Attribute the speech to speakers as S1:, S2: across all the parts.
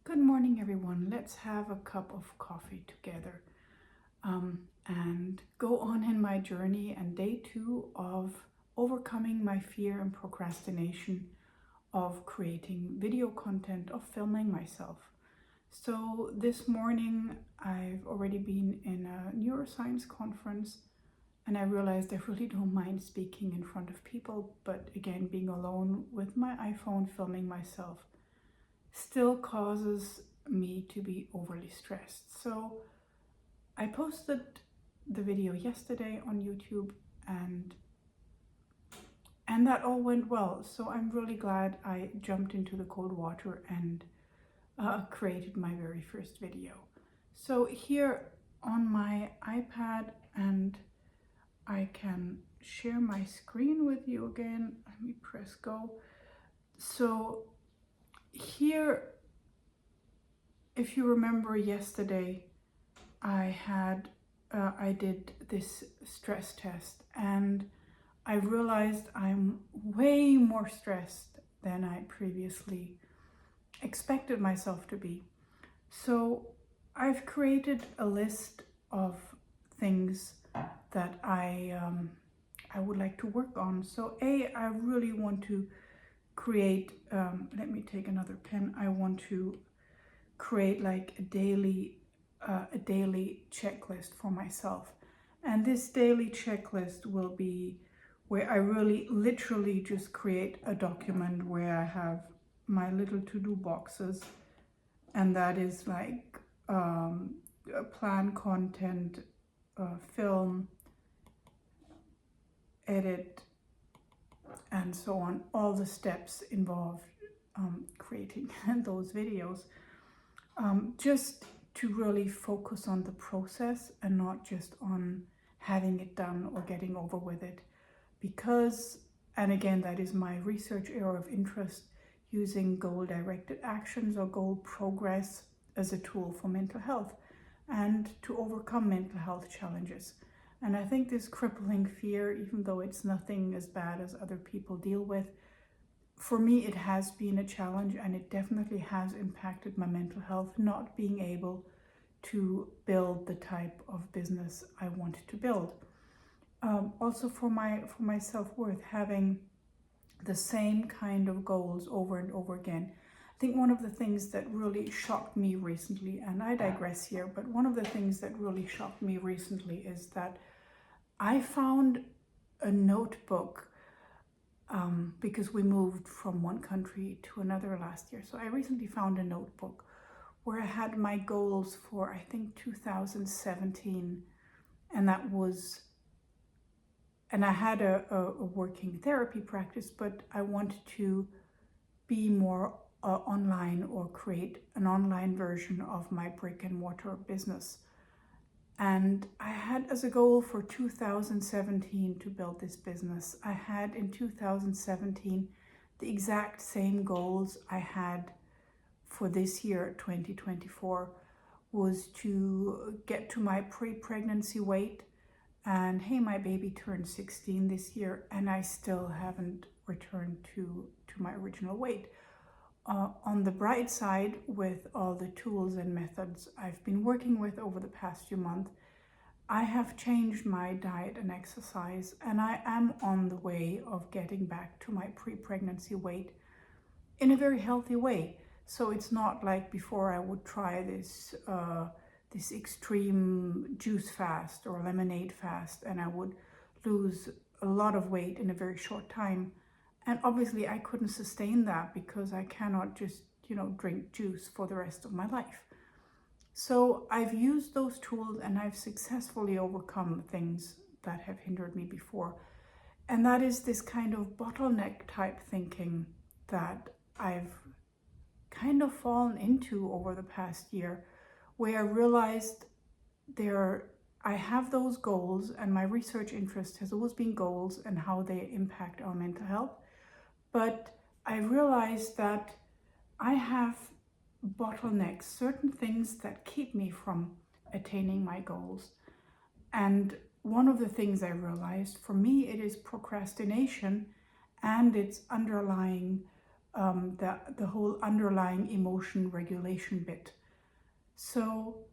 S1: Good morning, everyone. Let's have a cup of coffee together and go on in my journey and day 2 of overcoming my fear and procrastination of creating video content, of filming myself. So this morning I've already been in a neuroscience conference and I realized I really don't mind speaking in front of people, but again, being alone with my iPhone filming myself still causes me to be overly stressed. So I posted the video yesterday on YouTube and that all went well. So I'm really glad I jumped into the cold water and created my very first video. So here on my iPad, and I can share my screen with you again. Let me press go. So here, if you remember yesterday, I did this stress test and I realized I'm way more stressed than I previously expected myself to be. So I've created a list of things that I would like to work on. So I really want to create, let me take another pen. I want to create like a daily checklist for myself. And this daily checklist will be where I really literally just create a document where I have my little to-do boxes, and that is like plan content, film, edit, and so on, all the steps involved creating those videos, just to really focus on the process and not just on having it done or getting over with it. Because, and again, that is my research area of interest, using goal-directed actions or goal progress as a tool for mental health and to overcome mental health challenges. And I think this crippling fear, even though it's nothing as bad as other people deal with, for me it has been a challenge, and it definitely has impacted my mental health, not being able to build the type of business I wanted to build. Also for my self-worth, having the same kind of goals over and over again. I think one of the things that really shocked me recently, and I digress here, but one of the things that really shocked me recently is that I found a notebook, because we moved from one country to another last year. So I recently found a notebook where I had my goals for, I think, 2017, and that was, and I had a working therapy practice, but I wanted to be more online, or create an online version of my brick and mortar business. And I had as a goal for 2017 to build this business. I had in 2017 the exact same goals I had for this year, 2024, was to get to my pre-pregnancy weight. And hey, my baby turned 16 this year and I still haven't returned to my original weight. On the bright side, with all the tools and methods I've been working with over the past few months, I have changed my diet and exercise, and I am on the way of getting back to my pre-pregnancy weight in a very healthy way. So it's not like before I would try this extreme juice fast or lemonade fast, and I would lose a lot of weight in a very short time. And obviously I couldn't sustain that, because I cannot just, drink juice for the rest of my life. So I've used those tools and I've successfully overcome things that have hindered me before. And that is this kind of bottleneck type thinking that I've kind of fallen into over the past year, where I realized I have those goals, and my research interest has always been goals and how they impact our mental health. But I realized that I have bottlenecks, certain things that keep me from attaining my goals. And one of the things I realized, for me, it is procrastination and its underlying the whole underlying emotion regulation bit. So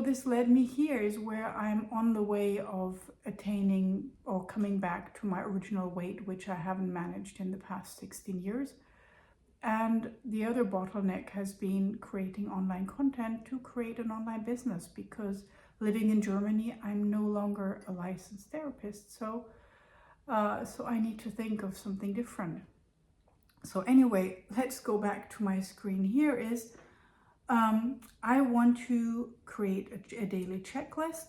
S1: this led me here is where I'm on the way of attaining or coming back to my original weight, which I haven't managed in the past 16 years. And the other bottleneck has been creating online content to create an online business, because living in Germany, I'm no longer a licensed therapist. So I need to think of something different. So anyway, let's go back to my screen. Here is, I want to create a daily checklist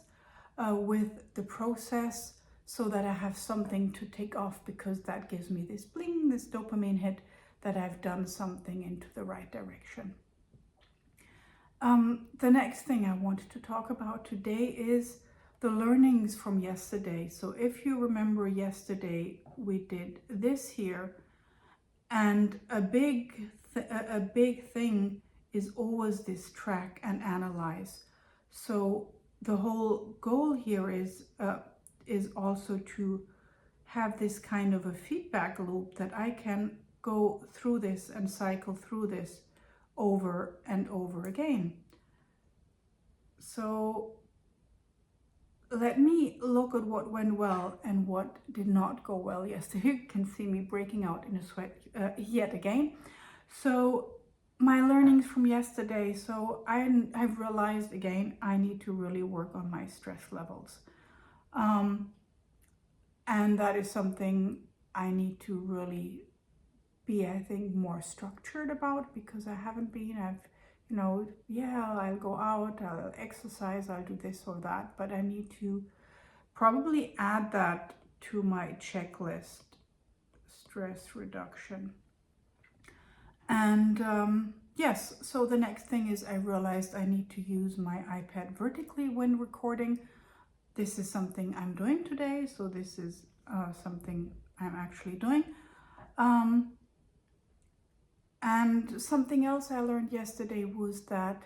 S1: with the process, so that I have something to take off, because that gives me this bling, this dopamine hit, that I've done something into the right direction. The next thing I wanted to talk about today is the learnings from yesterday. So if you remember yesterday, we did this here, and a big thing is always this track and analyze. So the whole goal here is also to have this kind of a feedback loop, that I can go through this and cycle through this over and over again. So let me look at what went well and what did not go well yesterday. You can see me breaking out in a sweat yet again. So my learnings from yesterday. So I've realized again, I need to really work on my stress levels. And that is something I need to really be, I think, more structured about, because I haven't been. I'll go out, I'll exercise, I'll do this or that, but I need to probably add that to my checklist, stress reduction. And yes, so the next thing is I realized I need to use my iPad vertically when recording. This is something I'm doing today, so this is something I'm actually doing. And something else I learned yesterday was that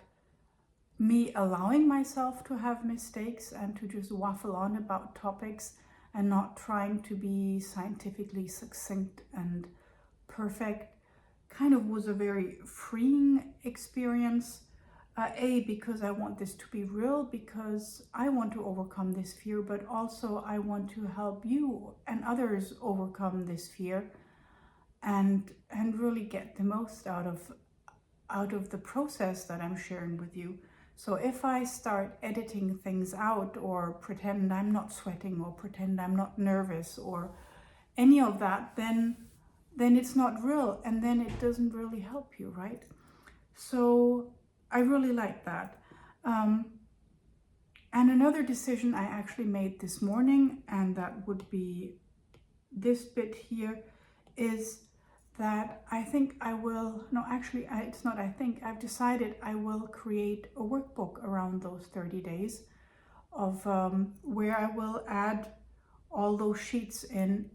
S1: me allowing myself to have mistakes and to just waffle on about topics and not trying to be scientifically succinct and perfect kind of was a very freeing experience. Because I want this to be real, because I want to overcome this fear, but also I want to help you and others overcome this fear and really get the most out of the process that I'm sharing with you. So if I start editing things out, or pretend I'm not sweating, or pretend I'm not nervous, or any of that, then it's not real, and then it doesn't really help you, right? So I really like that. And another decision I actually made this morning, and that would be this bit here, is that I think I will, no, actually, it's not I think, I've decided I will create a workbook around those 30 days of where I will add all those sheets in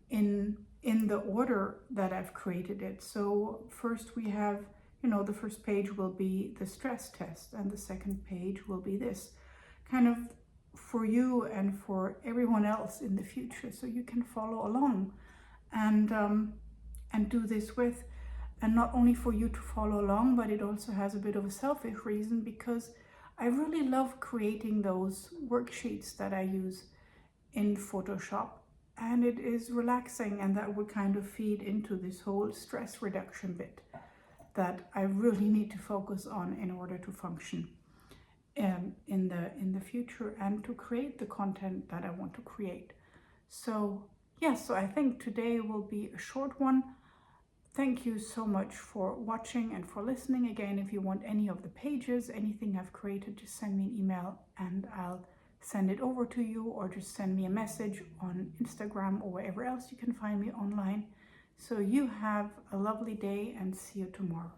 S1: the order that I've created it. So first we have, the first page will be the stress test, and the second page will be this, kind of for you and for everyone else in the future, so you can follow along and do this with. And not only for you to follow along, but it also has a bit of a selfish reason, because I really love creating those worksheets that I use in Photoshop, and it is relaxing, and that would kind of feed into this whole stress reduction bit that I really need to focus on in order to function in the future and to create the content that I want to create. So yes, so I think today will be a short one. Thank you so much for watching and for listening. Again, if you want any of the pages, anything I've created, just send me an email and I'll send it over to you, or just send me a message on Instagram or wherever else you can find me online. So you have a lovely day, and see you tomorrow.